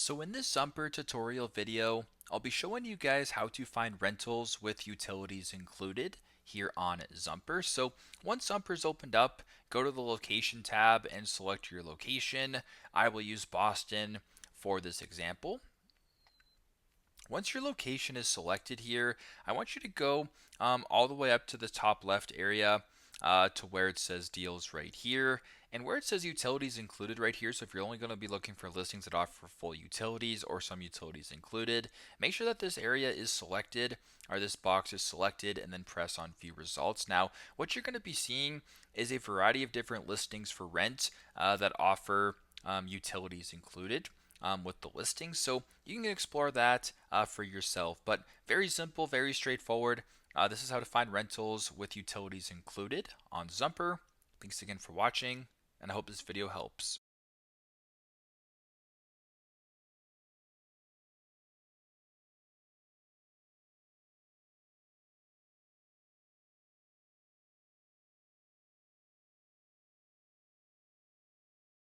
So in this Zumper tutorial video, I'll be showing you guys how to find rentals with utilities included here on Zumper. So once Zumper's opened up, go to the location tab and select your location. I will use Boston for this example. Once your location is selected here, I want you to go all the way up to the top left area to where it says deals right here. And where it says utilities included right here, so if you're only going to be looking for listings that offer full utilities or some utilities included, make sure that this area is selected or this box is selected and then press on view results. Now, what you're going to be seeing is a variety of different listings for rent that offer utilities included with the listings. So you can explore that for yourself. But very simple, very straightforward. This is how to find rentals with utilities included on Zumper. Thanks again for watching, and I hope this video helps.